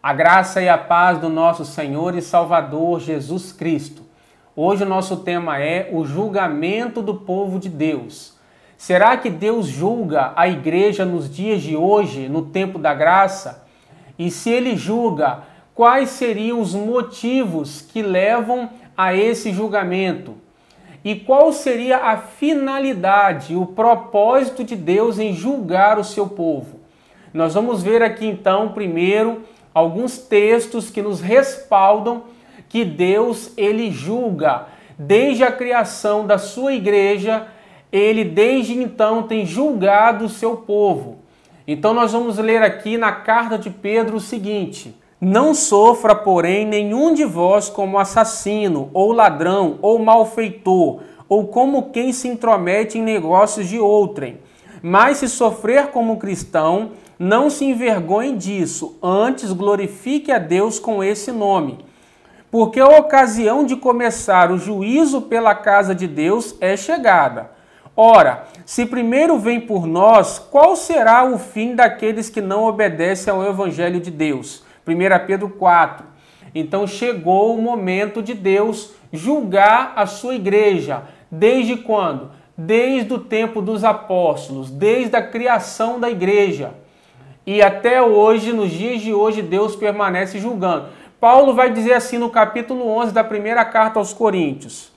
A graça e a paz do nosso Senhor e Salvador Jesus Cristo. Hoje o nosso tema é o julgamento do povo de Deus. Será que Deus julga a igreja nos dias de hoje, no tempo da graça? E se Ele julga, quais seriam os motivos que levam a esse julgamento? E qual seria a finalidade, o propósito de Deus em julgar o seu povo? Nós vamos ver aqui então, primeiro, alguns textos que nos respaldam que Deus, Ele julga. Desde a criação da sua igreja, Ele desde então tem julgado o seu povo. Então nós vamos ler aqui na carta de Pedro o seguinte: não sofra, porém, nenhum de vós como assassino, ou ladrão, ou malfeitor, ou como quem se intromete em negócios de outrem. Mas se sofrer como cristão, não se envergonhe disso, antes glorifique a Deus com esse nome. Porque a ocasião de começar o juízo pela casa de Deus é chegada. Ora, se primeiro vem por nós, qual será o fim daqueles que não obedecem ao Evangelho de Deus? 1 Pedro 4. Então chegou o momento de Deus julgar a sua igreja. Desde quando? Desde o tempo dos apóstolos, desde a criação da igreja. E até hoje, nos dias de hoje, Deus permanece julgando. Paulo vai dizer assim no capítulo 11 da primeira carta aos Coríntios: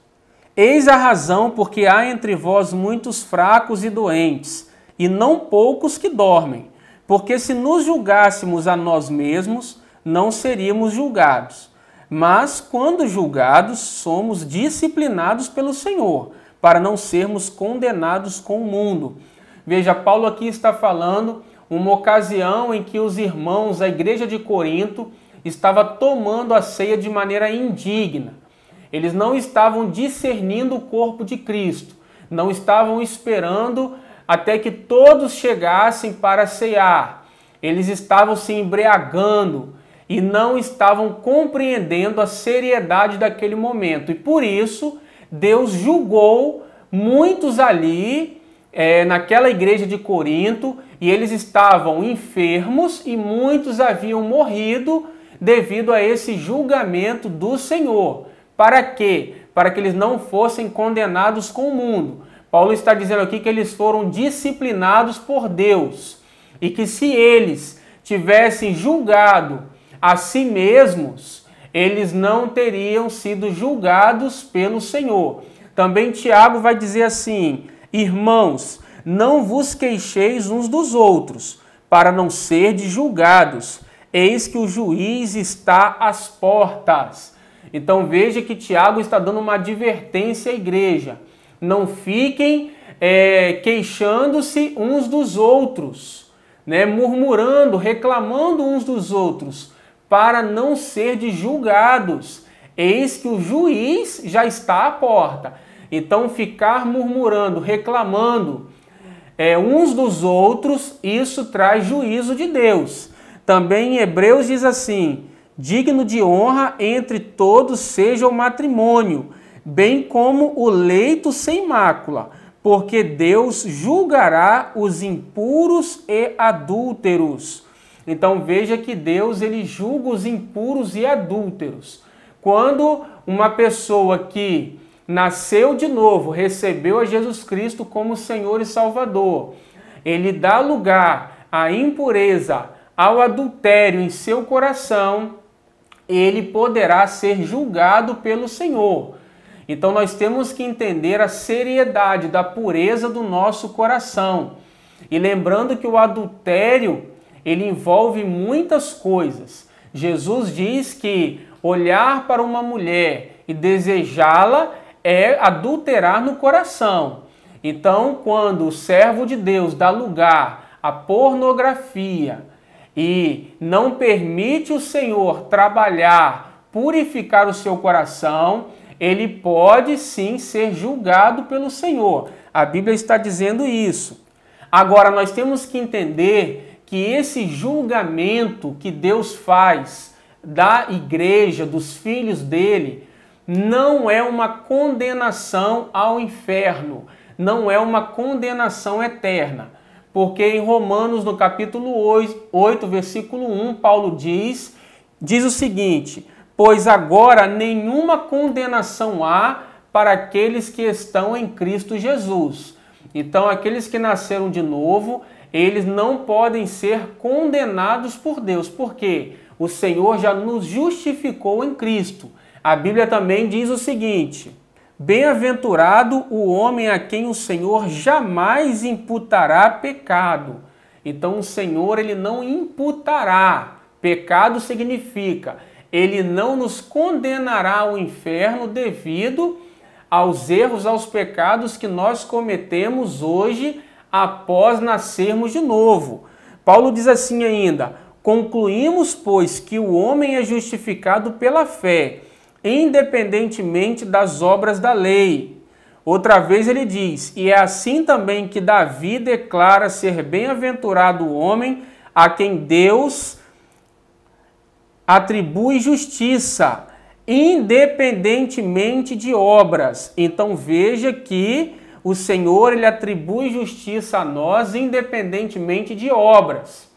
eis a razão porque há entre vós muitos fracos e doentes, e não poucos que dormem. Porque se nos julgássemos a nós mesmos, não seríamos julgados. Mas, quando julgados, somos disciplinados pelo Senhor, para não sermos condenados com o mundo. Veja, Paulo aqui está falando uma ocasião em que os irmãos, a igreja de Corinto, estava tomando a ceia de maneira indigna. Eles não estavam discernindo o corpo de Cristo, não estavam esperando até que todos chegassem para ceiar. Eles estavam se embriagando e não estavam compreendendo a seriedade daquele momento. E por isso, Deus julgou muitos ali, naquela igreja de Corinto, e eles estavam enfermos e muitos haviam morrido devido a esse julgamento do Senhor. Para quê? Para que eles não fossem condenados com o mundo. Paulo está dizendo aqui que eles foram disciplinados por Deus e que se eles tivessem julgado a si mesmos, eles não teriam sido julgados pelo Senhor. Também Tiago vai dizer assim: irmãos, não vos queixeis uns dos outros, para não serdes julgados. Eis que o juiz está às portas. Então veja que Tiago está dando uma advertência à igreja. Não fiquem queixando-se uns dos outros, murmurando, reclamando uns dos outros, para não serdes julgados. Eis que o juiz já está à porta. Então ficar murmurando, reclamando uns dos outros, isso traz juízo de Deus. Também em Hebreus diz assim: digno de honra entre todos seja o matrimônio, bem como o leito sem mácula, porque Deus julgará os impuros e adúlteros. Então veja que Deus, ele julga os impuros e adúlteros. Quando uma pessoa que nasceu de novo, recebeu a Jesus Cristo como Senhor e Salvador, ele dá lugar à impureza, ao adultério em seu coração, ele poderá ser julgado pelo Senhor. Então nós temos que entender a seriedade da pureza do nosso coração. E lembrando que o adultério, ele envolve muitas coisas. Jesus diz que olhar para uma mulher e desejá-la é adulterar no coração. Então, quando o servo de Deus dá lugar à pornografia e não permite o Senhor trabalhar, purificar o seu coração, ele pode sim ser julgado pelo Senhor. A Bíblia está dizendo isso. Agora, nós temos que entender que esse julgamento que Deus faz da igreja, dos filhos dele, não é uma condenação ao inferno, não é uma condenação eterna. Porque em Romanos, no capítulo 8, versículo 1, Paulo diz diz o seguinte: pois agora nenhuma condenação há para aqueles que estão em Cristo Jesus. Então, aqueles que nasceram de novo, eles não podem ser condenados por Deus. Por quê? O Senhor já nos justificou em Cristo. A Bíblia também diz o seguinte: bem-aventurado o homem a quem o Senhor jamais imputará pecado. Então, o Senhor, ele não imputará. Pecado significa, ele não nos condenará ao inferno devido aos erros, aos pecados que nós cometemos hoje após nascermos de novo. Paulo diz assim ainda: concluímos, pois, que o homem é justificado pela fé, independentemente das obras da lei. Outra vez ele diz: e é assim também que Davi declara ser bem-aventurado o homem a quem Deus atribui justiça, independentemente de obras. Então veja que o Senhor, ele atribui justiça a nós independentemente de obras.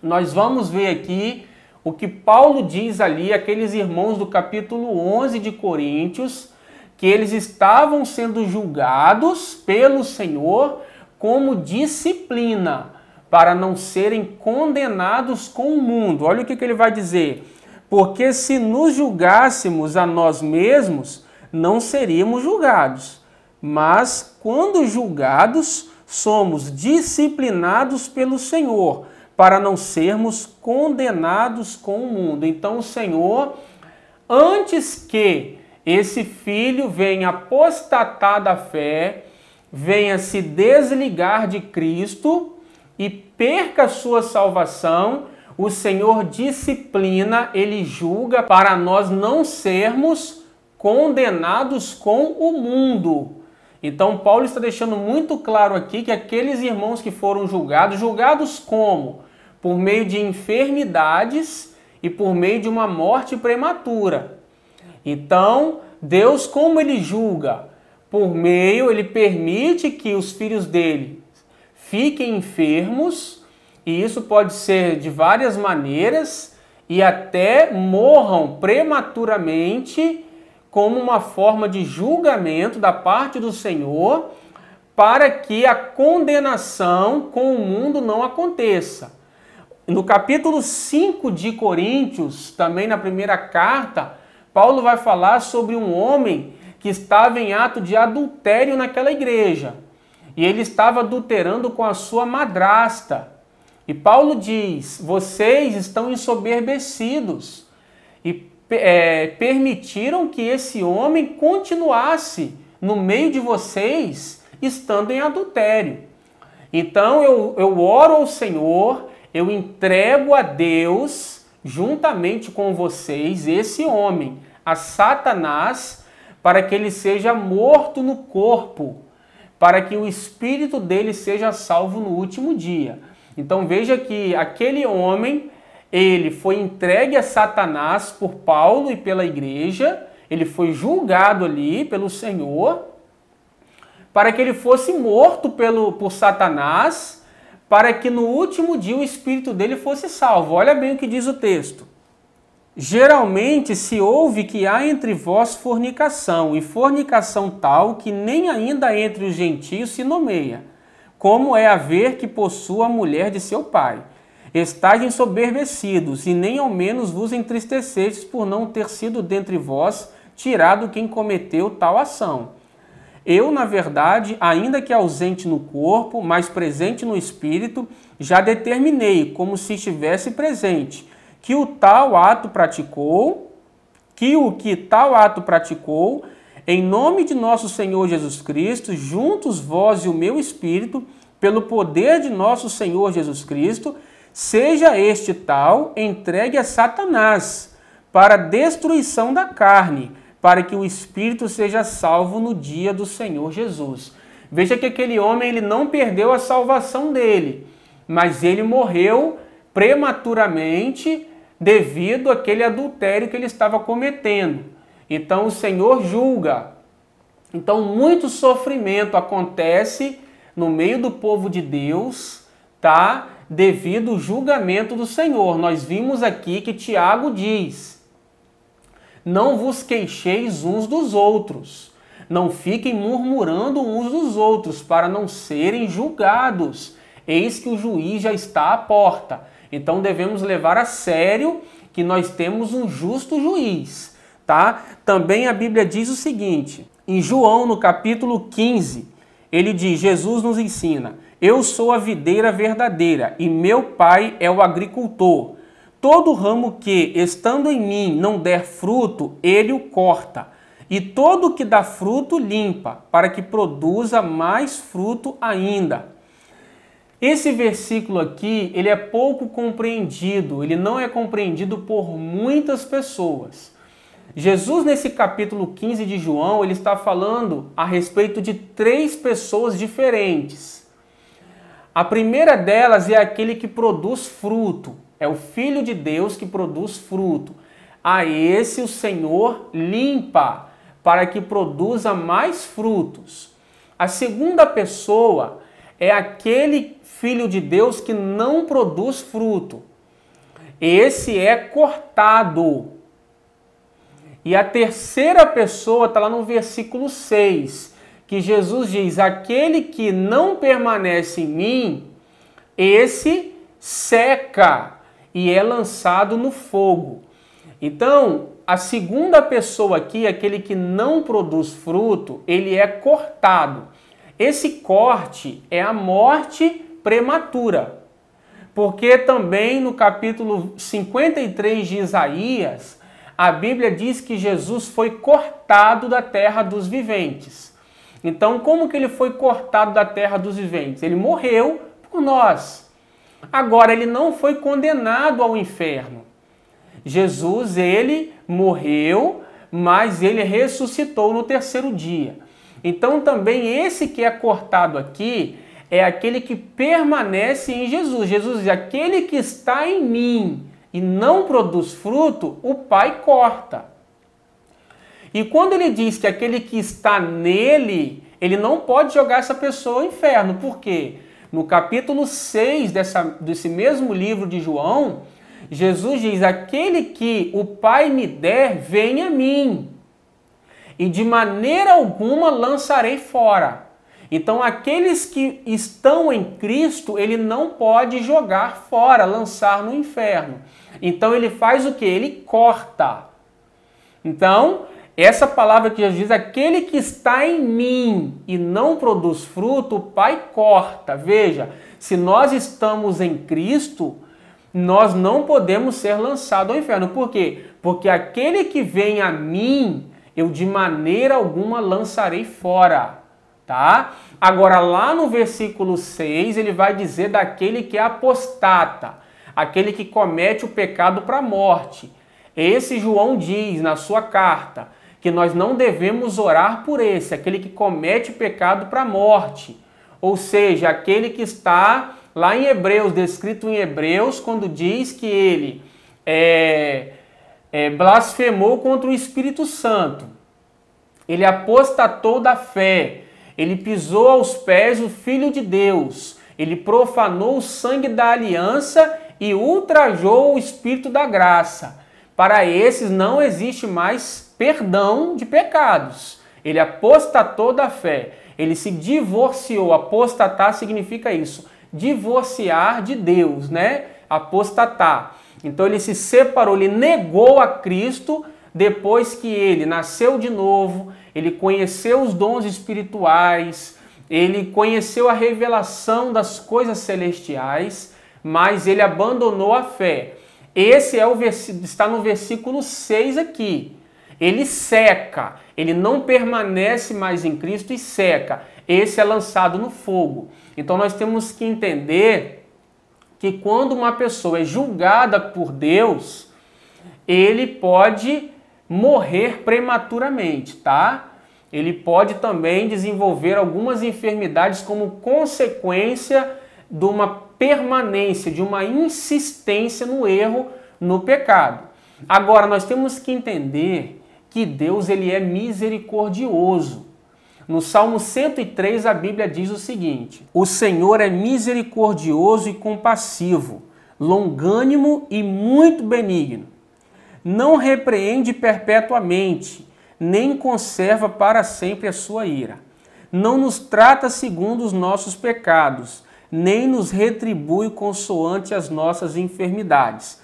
Nós vamos ver aqui o que Paulo diz ali, aqueles irmãos do capítulo 11 de Coríntios, que eles estavam sendo julgados pelo Senhor como disciplina, para não serem condenados com o mundo. Olha o que ele vai dizer: porque se nos julgássemos a nós mesmos, não seríamos julgados. Mas quando julgados, somos disciplinados pelo Senhor, para não sermos condenados com o mundo. Então o Senhor, antes que esse filho venha apostatar da fé, venha se desligar de Cristo e perca a sua salvação, o Senhor disciplina, ele julga para nós não sermos condenados com o mundo. Então Paulo está deixando muito claro aqui que aqueles irmãos que foram julgados como? Por meio de enfermidades e por meio de uma morte prematura. Então, Deus, como ele julga? Ele permite que os filhos dele fiquem enfermos, e isso pode ser de várias maneiras, e até morram prematuramente, como uma forma de julgamento da parte do Senhor, para que a condenação com o mundo não aconteça. No capítulo 5 de Coríntios, também na primeira carta, Paulo vai falar sobre um homem que estava em ato de adultério naquela igreja. E ele estava adulterando com a sua madrasta. E Paulo diz: vocês estão ensoberbecidos e permitiram que esse homem continuasse no meio de vocês, estando em adultério. Então eu oro ao Senhor, eu entrego a Deus, juntamente com vocês, esse homem, a Satanás, para que ele seja morto no corpo, para que o espírito dele seja salvo no último dia. Então veja que aquele homem, ele foi entregue a Satanás por Paulo e pela igreja, ele foi julgado ali pelo Senhor, para que ele fosse morto por Satanás, para que no último dia o espírito dele fosse salvo. Olha bem o que diz o texto. Geralmente se ouve que há entre vós fornicação, e fornicação tal que nem ainda entre os gentios se nomeia, como é haver que possua a mulher de seu pai. Estais ensoberbecidos, e nem ao menos vos entristecestes por não ter sido dentre vós tirado quem cometeu tal ação. Eu, na verdade, ainda que ausente no corpo, mas presente no espírito, já determinei, como se estivesse presente, que o que tal ato praticou, em nome de nosso Senhor Jesus Cristo, juntos vós e o meu espírito, pelo poder de nosso Senhor Jesus Cristo, seja este tal entregue a Satanás, para a destruição da carne, para que o espírito seja salvo no dia do Senhor Jesus. Veja que aquele homem, ele não perdeu a salvação dele, mas ele morreu prematuramente devido àquele adultério que ele estava cometendo. Então o Senhor julga. Então muito sofrimento acontece no meio do povo de Deus, tá? devido ao julgamento do Senhor. Nós vimos aqui que Tiago diz: não vos queixeis uns dos outros, não fiquem murmurando uns dos outros, para não serem julgados. Eis que o juiz já está à porta. Então devemos levar a sério que nós temos um justo juiz, tá? Também a Bíblia diz o seguinte, em João, no capítulo 15, ele diz, Jesus nos ensina: eu sou a videira verdadeira e meu Pai é o agricultor. Todo ramo que, estando em mim, não der fruto, ele o corta. E todo que dá fruto, limpa, para que produza mais fruto ainda. Esse versículo aqui, ele é pouco compreendido, ele não é compreendido por muitas pessoas. Jesus, nesse capítulo 15 de João, ele está falando a respeito de 3 pessoas diferentes. A primeira delas é aquele que produz fruto, é o Filho de Deus que produz fruto. A esse o Senhor limpa, para que produza mais frutos. A segunda pessoa é aquele Filho de Deus que não produz fruto. Esse é cortado. E a terceira pessoa está lá no versículo 6, que Jesus diz: aquele que não permanece em mim, esse seca e é lançado no fogo. Então, a segunda pessoa aqui, aquele que não produz fruto, ele é cortado. Esse corte é a morte prematura. Porque também no capítulo 53 de Isaías, a Bíblia diz que Jesus foi cortado da terra dos viventes. Então, como que ele foi cortado da terra dos viventes? Ele morreu por nós. Agora, ele não foi condenado ao inferno. Jesus, ele morreu, mas ele ressuscitou no terceiro dia. Então, também esse que é cortado aqui é aquele que permanece em Jesus. Jesus diz: aquele que está em mim e não produz fruto, o Pai corta. E quando ele diz que aquele que está nele, ele não pode jogar essa pessoa ao inferno. Por quê? No capítulo 6 desse mesmo livro de João, Jesus diz: aquele que o Pai me der, vem a mim, e de maneira alguma lançarei fora. Então, aqueles que estão em Cristo, ele não pode jogar fora, lançar no inferno. Então, ele faz o que? Ele corta. Então, essa palavra que Jesus diz: aquele que está em mim e não produz fruto, o Pai corta. Veja, se nós estamos em Cristo, nós não podemos ser lançados ao inferno. Por quê? Porque aquele que vem a mim, eu de maneira alguma lançarei fora. Tá? Agora, lá no versículo 6, ele vai dizer daquele que é apostata, aquele que comete o pecado para a morte. Esse João diz na sua carta que nós não devemos orar por esse, aquele que comete o pecado para a morte. Ou seja, aquele que está lá em Hebreus, descrito em Hebreus, quando diz que ele blasfemou contra o Espírito Santo. Ele apostatou da fé. Ele pisou aos pés o Filho de Deus. Ele profanou o sangue da aliança e ultrajou o Espírito da graça. Para esses não existe mais perdão de pecados. Ele apostatou da fé. Ele se divorciou. Apostatar significa isso. Divorciar de Deus, né? Apostatar. Então ele se separou, ele negou a Cristo depois que ele nasceu de novo, ele conheceu os dons espirituais, ele conheceu a revelação das coisas celestiais, mas ele abandonou a fé. Esse está no versículo 6 aqui. Ele seca, ele não permanece mais em Cristo e seca. Esse é lançado no fogo. Então nós temos que entender que quando uma pessoa é julgada por Deus, ele pode morrer prematuramente, tá? Ele pode também desenvolver algumas enfermidades como consequência de uma permanência, de uma insistência no erro, no pecado. Agora, nós temos que entender que Deus, ele é misericordioso. No Salmo 103, a Bíblia diz o seguinte: o Senhor é misericordioso e compassivo, longânimo e muito benigno. Não repreende perpetuamente, nem conserva para sempre a sua ira. Não nos trata segundo os nossos pecados, nem nos retribui consoante as nossas enfermidades.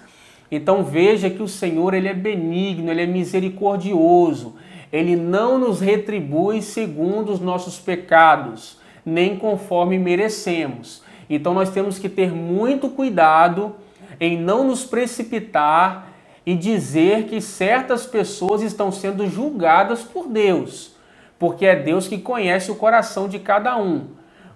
Então veja que o Senhor, ele é benigno, ele é misericordioso. Ele não nos retribui segundo os nossos pecados, nem conforme merecemos. Então nós temos que ter muito cuidado em não nos precipitar e dizer que certas pessoas estão sendo julgadas por Deus, porque é Deus que conhece o coração de cada um.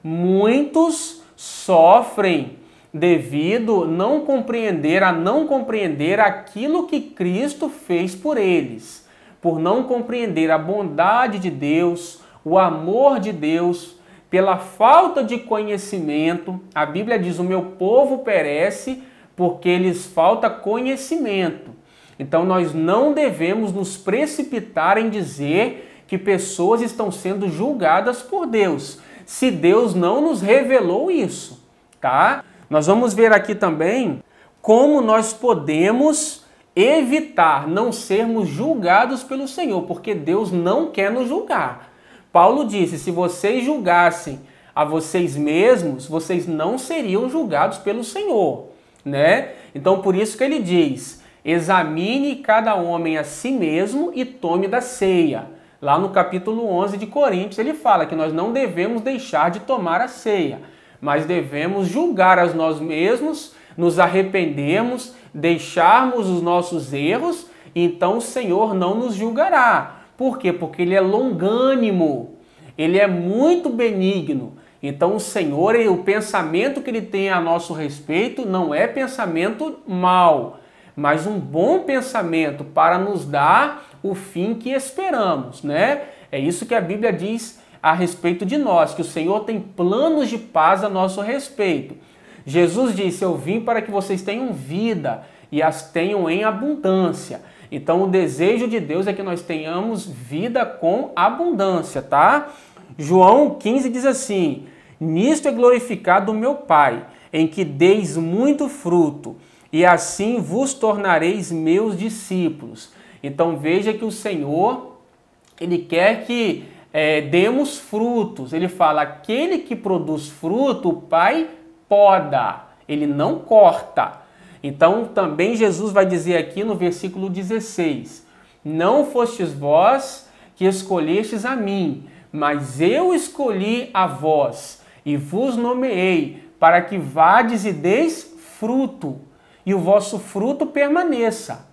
Muitos sofrem devido a não compreender aquilo que Cristo fez por eles, por não compreender a bondade de Deus, o amor de Deus, pela falta de conhecimento. A Bíblia diz: o meu povo perece porque lhes falta conhecimento. Então nós não devemos nos precipitar em dizer que pessoas estão sendo julgadas por Deus, se Deus não nos revelou isso, tá? Nós vamos ver aqui também como nós podemos evitar não sermos julgados pelo Senhor, porque Deus não quer nos julgar. Paulo disse: se vocês julgassem a vocês mesmos, vocês não seriam julgados pelo Senhor, né? Então por isso que ele diz: examine cada homem a si mesmo e tome da ceia. Lá no capítulo 11 de Coríntios ele fala que nós não devemos deixar de tomar a ceia, mas devemos julgar a nós mesmos, nos arrependermos, deixarmos os nossos erros, e então o Senhor não nos julgará. Por quê? Porque ele é longânimo, ele é muito benigno. Então o Senhor, o pensamento que ele tem a nosso respeito não é pensamento mau, mas um bom pensamento para nos dar o fim que esperamos, né? É isso que a Bíblia diz a respeito de nós, que o Senhor tem planos de paz a nosso respeito. Jesus disse: eu vim para que vocês tenham vida e as tenham em abundância. Então o desejo de Deus é que nós tenhamos vida com abundância, tá? João 15 diz assim: nisto é glorificado o meu Pai, em que deis muito fruto, e assim vos tornareis meus discípulos. Então veja que o Senhor, ele quer que demos frutos. Ele fala: aquele que produz fruto, o Pai poda, ele não corta. Então também Jesus vai dizer aqui no versículo 16: não fostes vós que escolhestes a mim, mas eu escolhi a vós e vos nomeei para que vades e deis fruto, e o vosso fruto permaneça,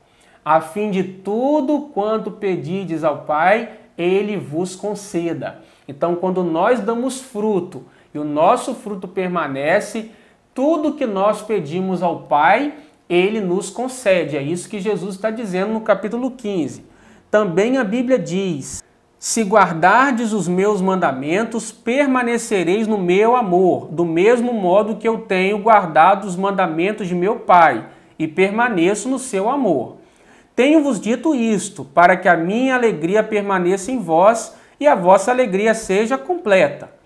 a fim de tudo quanto pedides ao Pai, ele vos conceda. Então, quando nós damos fruto e o nosso fruto permanece, tudo que nós pedimos ao Pai, ele nos concede. É isso que Jesus está dizendo no capítulo 15. Também a Bíblia diz: se guardardes os meus mandamentos, permanecereis no meu amor, do mesmo modo que eu tenho guardado os mandamentos de meu Pai, e permaneço no seu amor. Tenho-vos dito isto, para que a minha alegria permaneça em vós e a vossa alegria seja completa.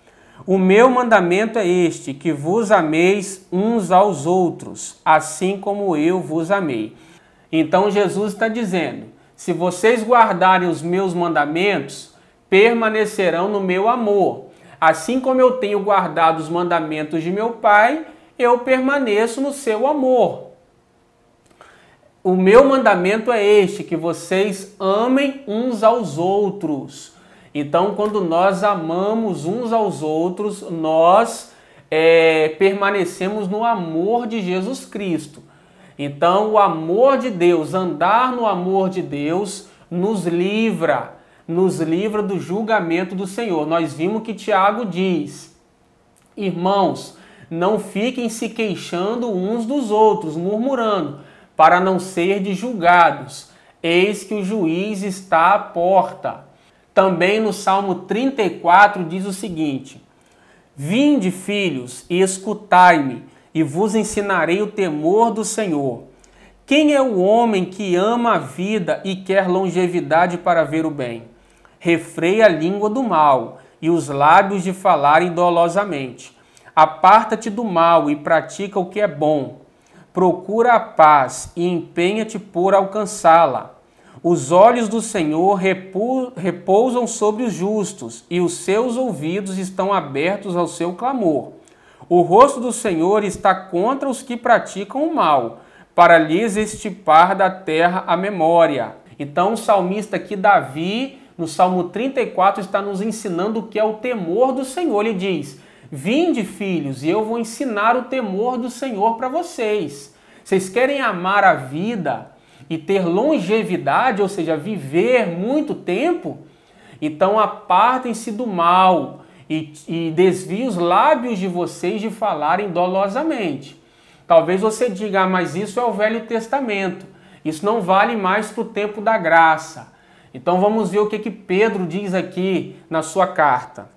O meu mandamento é este, que vos ameis uns aos outros, assim como eu vos amei. Então Jesus está dizendo: se vocês guardarem os meus mandamentos, permanecerão no meu amor. Assim como eu tenho guardado os mandamentos de meu Pai, eu permaneço no seu amor. O meu mandamento é este, que vocês amem uns aos outros. Então, quando nós amamos uns aos outros, nós permanecemos no amor de Jesus Cristo. Então, o amor de Deus, andar no amor de Deus, nos livra do julgamento do Senhor. Nós vimos que Tiago diz: irmãos, não fiquem se queixando uns dos outros, murmurando, para não serdes julgados. Eis que o juiz está à porta. Também no Salmo 34 diz o seguinte: vinde, filhos, e escutai-me, e vos ensinarei o temor do Senhor. Quem é o homem que ama a vida e quer longevidade para ver o bem? Refreia a língua do mal, e os lábios de falarem dolosamente. Aparta-te do mal e pratica o que é bom. Procura a paz e empenha-te por alcançá-la. Os olhos do Senhor repousam sobre os justos, e os seus ouvidos estão abertos ao seu clamor. O rosto do Senhor está contra os que praticam o mal, para lhes extirpar da terra a memória. Então o salmista aqui, Davi, no Salmo 34, está nos ensinando o que é o temor do Senhor. Ele diz: vinde, filhos, e eu vou ensinar o temor do Senhor para vocês. Vocês querem amar a vida e ter longevidade, ou seja, viver muito tempo? Então apartem-se do mal e desviem os lábios de vocês de falarem dolosamente. Talvez você diga: mas isso é o Velho Testamento, isso não vale mais para o tempo da graça. Então vamos ver o que Pedro diz aqui na sua carta.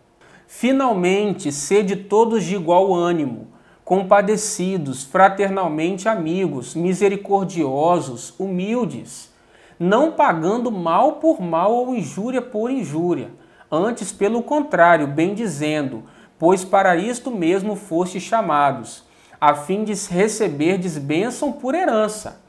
Finalmente, sede todos de igual ânimo, compadecidos, fraternalmente amigos, misericordiosos, humildes, não pagando mal por mal ou injúria por injúria, antes pelo contrário, bendizendo, pois para isto mesmo fostes chamados, a fim de receberdes bênção por herança.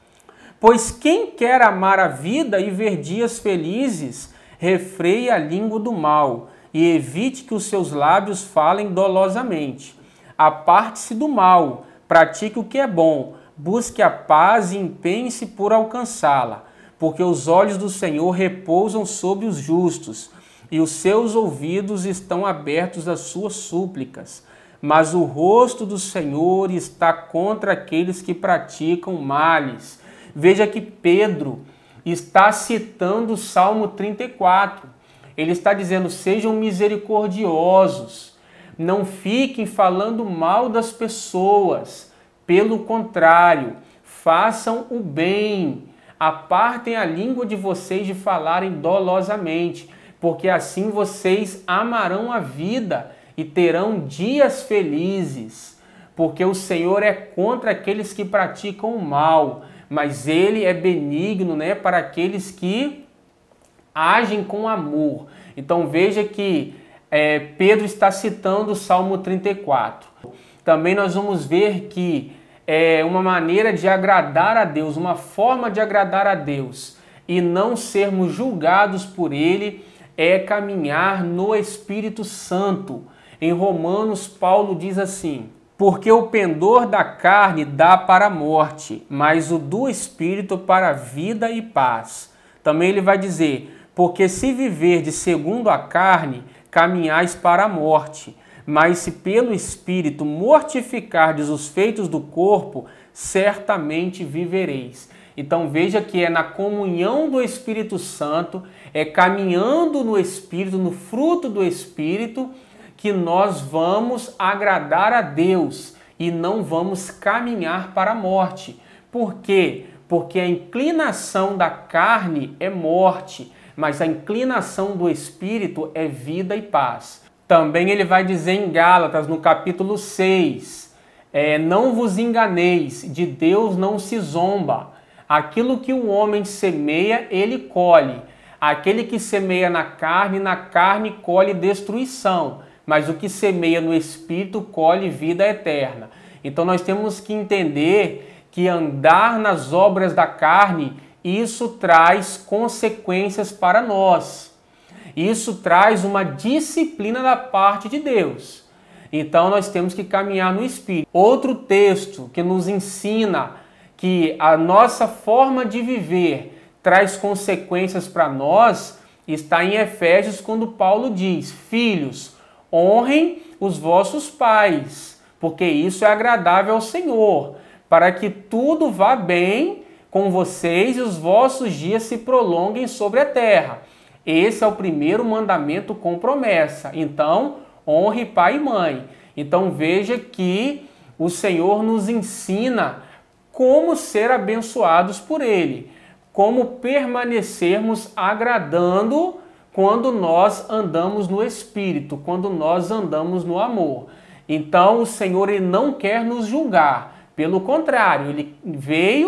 Pois quem quer amar a vida e ver dias felizes, refreie a língua do mal, e evite que os seus lábios falem dolosamente. Aparte-se do mal, pratique o que é bom, busque a paz e empenhe-se por alcançá-la, porque os olhos do Senhor repousam sobre os justos, e os seus ouvidos estão abertos às suas súplicas. Mas o rosto do Senhor está contra aqueles que praticam males. Veja que Pedro está citando o Salmo 34. Ele está dizendo: sejam misericordiosos, não fiquem falando mal das pessoas. Pelo contrário, façam o bem, apartem a língua de vocês de falarem dolosamente, porque assim vocês amarão a vida e terão dias felizes. Porque o Senhor é contra aqueles que praticam o mal, mas Ele é benigno, para aqueles que agem com amor. Então veja que Pedro está citando o Salmo 34. Também nós vamos ver que uma maneira de agradar a Deus, uma forma de agradar a Deus e não sermos julgados por Ele, é caminhar no Espírito Santo. Em Romanos, Paulo diz assim: porque o pendor da carne dá para a morte, mas o do Espírito para a vida e paz. Também ele vai dizer: porque se viverdes segundo a carne, caminhais para a morte, mas se pelo Espírito mortificardes os feitos do corpo, certamente vivereis. Então veja que é na comunhão do Espírito Santo, é caminhando no Espírito, no fruto do Espírito, que nós vamos agradar a Deus e não vamos caminhar para a morte. Por quê? Porque a inclinação da carne é morte, mas a inclinação do Espírito é vida e paz. Também ele vai dizer em Gálatas, no capítulo 6, não vos enganeis, de Deus não se zomba. Aquilo que o homem semeia, ele colhe. Aquele que semeia na carne colhe destruição. Mas o que semeia no Espírito colhe vida eterna. Então nós temos que entender que andar nas obras da carne, isso traz consequências para nós. Isso traz uma disciplina da parte de Deus. Então nós temos que caminhar no Espírito. Outro texto que nos ensina que a nossa forma de viver traz consequências para nós está em Efésios, quando Paulo diz: filhos, honrem os vossos pais, porque isso é agradável ao Senhor, para que tudo vá bem com vocês e os vossos dias se prolonguem sobre a terra. Esse é o primeiro mandamento com promessa. Então, honre pai e mãe. Então veja que o Senhor nos ensina como ser abençoados por Ele, como permanecermos agradando quando nós andamos no Espírito, quando nós andamos no amor. Então o Senhor, Ele não quer nos julgar, pelo contrário,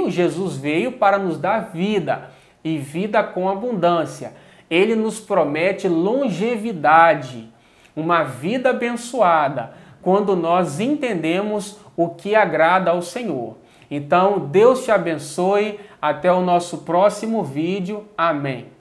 Jesus veio para nos dar vida e vida com abundância. Ele nos promete longevidade, uma vida abençoada, quando nós entendemos o que agrada ao Senhor. Então, Deus te abençoe. Até o nosso próximo vídeo. Amém.